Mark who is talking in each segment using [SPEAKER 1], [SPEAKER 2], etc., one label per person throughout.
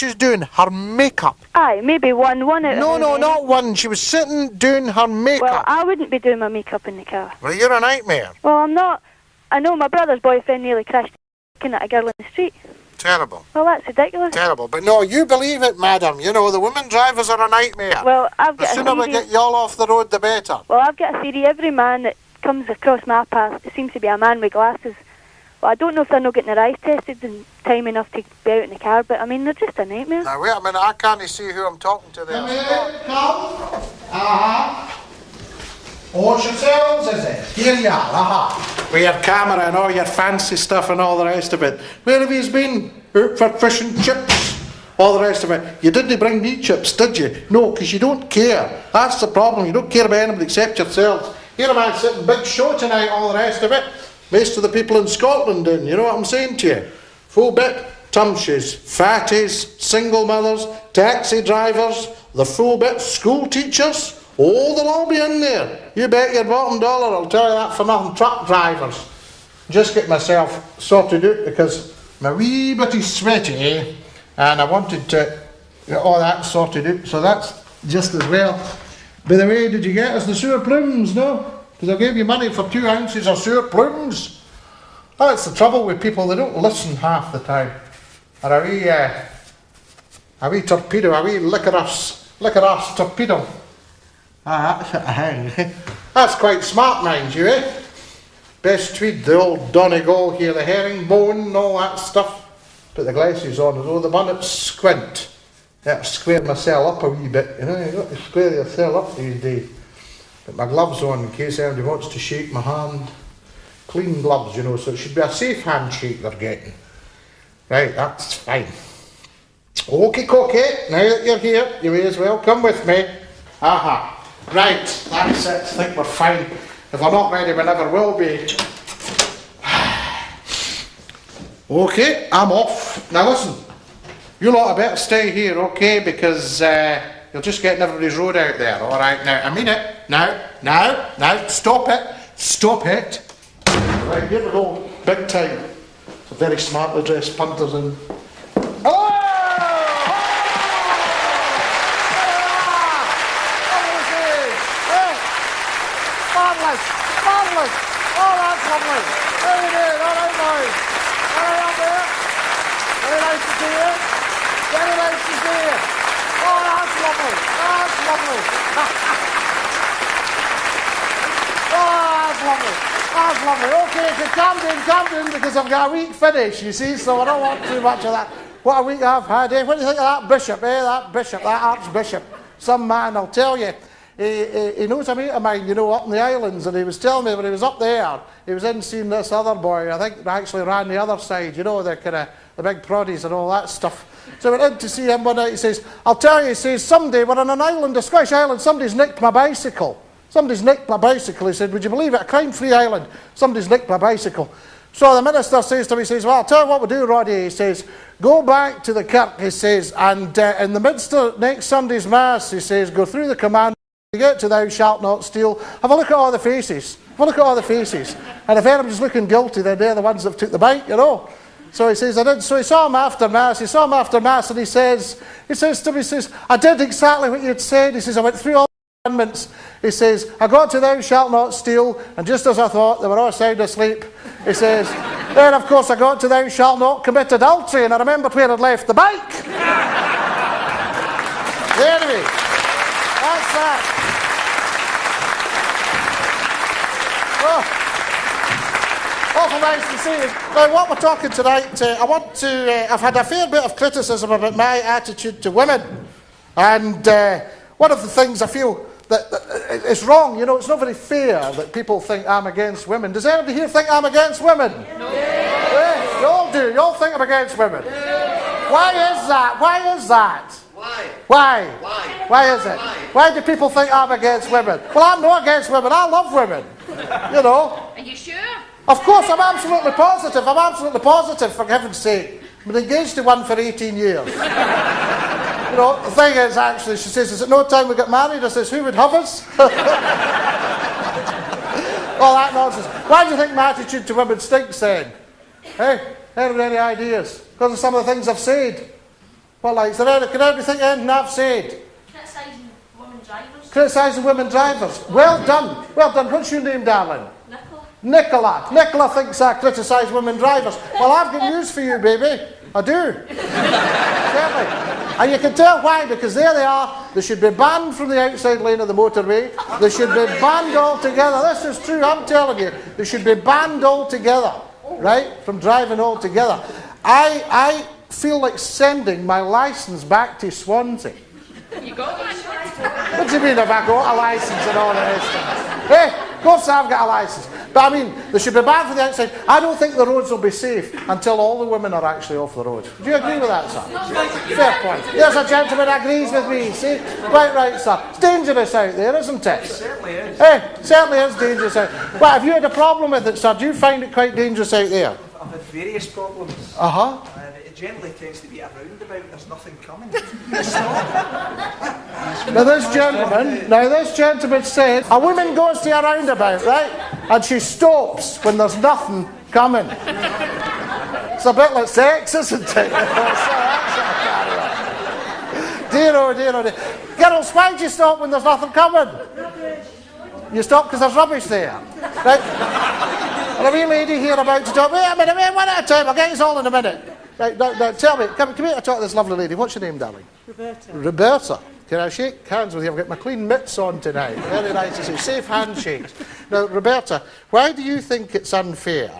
[SPEAKER 1] She was doing her makeup.
[SPEAKER 2] Aye, maybe one out
[SPEAKER 1] No,
[SPEAKER 2] of
[SPEAKER 1] no,
[SPEAKER 2] many.
[SPEAKER 1] not one. She was sitting doing her makeup.
[SPEAKER 2] Well, I wouldn't be doing my makeup in the car.
[SPEAKER 1] Well, you're a nightmare.
[SPEAKER 2] Well, I'm not. I know my brother's boyfriend nearly crashed looking at a girl in the street.
[SPEAKER 1] Terrible.
[SPEAKER 2] Well, that's ridiculous.
[SPEAKER 1] Terrible. But no, you believe it, madam. You know, the women drivers are a nightmare.
[SPEAKER 2] Well, I've
[SPEAKER 1] The
[SPEAKER 2] got a
[SPEAKER 1] sooner we
[SPEAKER 2] theory.
[SPEAKER 1] get y'all off the road, the better.
[SPEAKER 2] Well, I've got a theory. Every man that comes across my path, it seems to be a man with glasses. Well, I don't know if they're not getting their eyes tested in time enough to be out in the car, but I mean, they're just a nightmare.
[SPEAKER 1] Now, wait a minute. I can't see who I'm talking to there.
[SPEAKER 3] Come here, come. Watch yourselves, is it? Here you are, with your camera and all your fancy stuff and all the rest of it. Where have you been? Out for fish and chips? All the rest of it. You didn't bring me chips, did you? No, because you don't care. That's the problem. You don't care about anybody except yourselves. Here am I sitting, big show tonight, all the rest of it. Most of the people in Scotland in, you know what I'm saying to you? Full bit, tumshes, fatties, single mothers, taxi drivers, the full bit, school teachers. Oh, they'll all be in there. You bet your bottom dollar, I'll tell you that for nothing. Truck drivers. Just get myself sorted out because my wee bit is sweaty, and I wanted to get all that sorted out, so that's just as well. By the way, did you get us the sewer plumes, no? Because I gave you money for 2 ounces of sewer plumes. That's the trouble with people, they don't listen half the time. Or a wee torpedo, a wee liquor-ass torpedo. That's quite smart, mind you, Best tweed, the old Donegal here, the herringbone and all that stuff. Put the glasses on, although the bonnet squint. Yeah, square myself up a wee bit, you know, you've got to square yourself up these days. Put my gloves on in case anybody wants to shake my hand. Clean gloves, you know, so it should be a safe handshake they're getting. Right, that's fine. Okay, now that you're here, you may as well come with me. Right, that's it, I think we're fine. If we're not ready, we never will be. Okay, I'm off. Now listen, you lot had better stay here, okay, because you're just getting everybody's road out there, alright? Now, I mean it. Now, stop it. Right, here we go, big time. So very smartly dressed punters in. Oh! Marvellous! Oh, that's lovely! Very good, alright boys. Alright up there. Very nice to see you. Very nice to see you. Oh, that's lovely. That's lovely. That's lovely. Okay, calm down, because I've got a week finish, you see, so I don't want too much of that. What a week I've had, What do you think of that bishop, that archbishop? Some man, I'll tell you. He knows a mate of mine, you know, up in the islands, and he was telling me when he was up there, he was in seeing this other boy, I think actually ran the other side, you know, the kind of, the big proddies and all that stuff. So I went in to see him one night, he says, I'll tell you, he says, someday we're on an island, a Scottish island, somebody's nicked my bicycle. He said, would you believe it, a crime-free island, somebody's nicked my bicycle. So the minister says to me, he says, well, I'll tell you what we'll do, Roddy, he says, go back to the kirk, he says, and in the midst of next Sunday's Mass, he says, go through the command. You get to thou shalt not steal, have a look at all the faces. And if anybody's looking guilty, then they're the ones that took the bite, you know. So he says, I did. So he saw him after Mass, and he says to me, I did exactly what you'd said. He says, I went through all the commandments. He says, I got to thou shalt not steal, and just as I thought, they were all sound asleep. He says, then of course I got to thou shalt not commit adultery, and I remembered where I'd left the bike. Anyway, that's that. Awful nice to see you. Now, what we're talking tonight, I've had a fair bit of criticism about my attitude to women. And one of the things I feel that it's wrong, you know, it's not very fair that people think I'm against women. Does anybody here think I'm against women? No. Yeah, you all do. You all think I'm against women. Yeah. Why is that? Why is it? Why do people think I'm against women? Well, I'm not against women. I love women. You know.
[SPEAKER 4] Are you sure?
[SPEAKER 3] Of course, I'm absolutely positive. For heaven's sake. I've been engaged to one for 18 years. You know, the thing is, actually, she says, is it no time we get married? I says, who would have us? All that nonsense. Why do you think my attitude to women stinks then? Hey, any ideas? Because of some of the things I've said. What like? Can everything anything I've said?
[SPEAKER 4] Criticising women drivers.
[SPEAKER 3] Criticising women drivers. Well done. Well done. What's your name, darling?
[SPEAKER 4] Nicola.
[SPEAKER 3] Nicola thinks I criticise women drivers. Well, I've got news for you, baby. I do. Certainly. And you can tell why, because there they are. They should be banned from the outside lane of the motorway. They should be banned altogether. This is true, I'm telling you. They should be banned altogether, right, from driving altogether. I feel like sending my licence back to Swansea.
[SPEAKER 4] You got one?
[SPEAKER 3] What do you mean, have I got a licence and all the rest of it? Hey, of course I've got a licence. But I mean, they should be banned from the outside. I don't think the roads will be safe until all the women are actually off the road. Do you agree with that, sir? Fair point. There's a gentleman who agrees with me, see? Quite right, sir. It's dangerous out there, isn't it? It
[SPEAKER 5] certainly is.
[SPEAKER 3] Hey, it certainly is dangerous out there. Well, have you had a problem with it, sir? Do you find it quite dangerous out there?
[SPEAKER 5] I've had various problems.
[SPEAKER 3] Uh-huh.
[SPEAKER 5] It generally tends to be a roundabout. There's nothing coming.
[SPEAKER 3] Now this gentleman said a woman goes to a roundabout, right, and she stops when there's nothing coming. It's a bit like sex, isn't it? Dear oh dear oh dear. Girls, why do you stop when there's nothing coming? You stop because there's rubbish there, right? And a wee lady here about to talk. Wait a minute, one at a time. I'll get you all in a minute. Right, now, tell me, come here to talk to this lovely lady. What's your name, darling?
[SPEAKER 6] Roberta.
[SPEAKER 3] Roberta. Can I shake hands with you? I've got my clean mitts on tonight. Very nice to see. Safe handshakes. Now, Roberta, why do you think it's unfair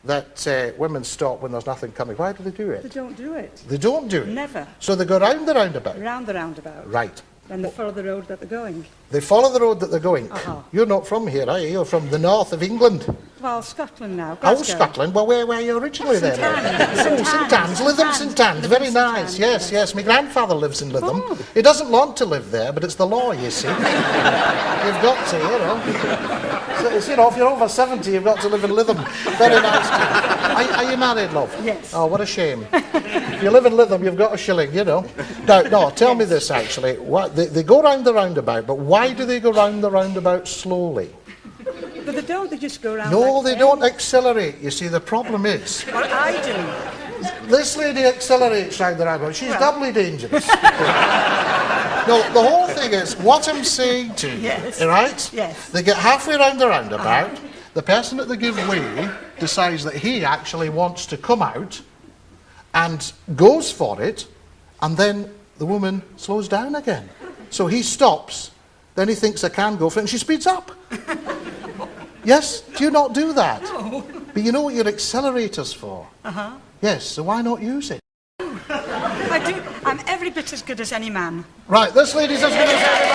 [SPEAKER 3] that women stop when there's nothing coming? Why do they do it?
[SPEAKER 6] They don't do it.
[SPEAKER 3] They don't do it?
[SPEAKER 6] Never.
[SPEAKER 3] So they go round the roundabout?
[SPEAKER 6] Round the roundabout.
[SPEAKER 3] Right.
[SPEAKER 6] And they follow the road that they're going.
[SPEAKER 3] They follow the road that they're going.
[SPEAKER 6] Uh-huh.
[SPEAKER 3] You're not from here, are you? You're from the north of England.
[SPEAKER 6] Well, Scotland now.
[SPEAKER 3] Oh,
[SPEAKER 6] Glasgow.
[SPEAKER 3] Scotland. Well, where were you originally then? St Anne's. Lytham St Anne's. Very nice. Yes, yes. My grandfather lives in Lytham.
[SPEAKER 6] Oh.
[SPEAKER 3] He doesn't want to live there, but it's the law, you see. You've got to, you know. So, it's, you know, if you're over 70, you've got to live in Lytham. Very nice. Are you married, love?
[SPEAKER 6] Yes.
[SPEAKER 3] Oh, what a shame. If you live in Lytham, you've got a shilling, you know. Now, no, tell me this, actually. They go round the roundabout, but why do they go round the roundabout slowly?
[SPEAKER 6] But they don't, they just go around.
[SPEAKER 3] No,
[SPEAKER 6] like
[SPEAKER 3] they don't accelerate. You see, the problem is...
[SPEAKER 6] Well, I do.
[SPEAKER 3] This lady accelerates round the roundabout. She's doubly dangerous. No, the whole thing is, what I'm saying to you,
[SPEAKER 6] Yes.
[SPEAKER 3] right?
[SPEAKER 6] Yes.
[SPEAKER 3] They get halfway round the roundabout, the person that they give way decides that he actually wants to come out and goes for it, and then the woman slows down again. So he stops, then he thinks I can go for it, and she speeds up. Yes? Do you not do that?
[SPEAKER 6] No.
[SPEAKER 3] But you know what your accelerator's for?
[SPEAKER 6] Uh-huh.
[SPEAKER 3] Yes, so why not use it?
[SPEAKER 6] I do. I'm every bit as good as any man.
[SPEAKER 3] Right, this lady's as good as anybody.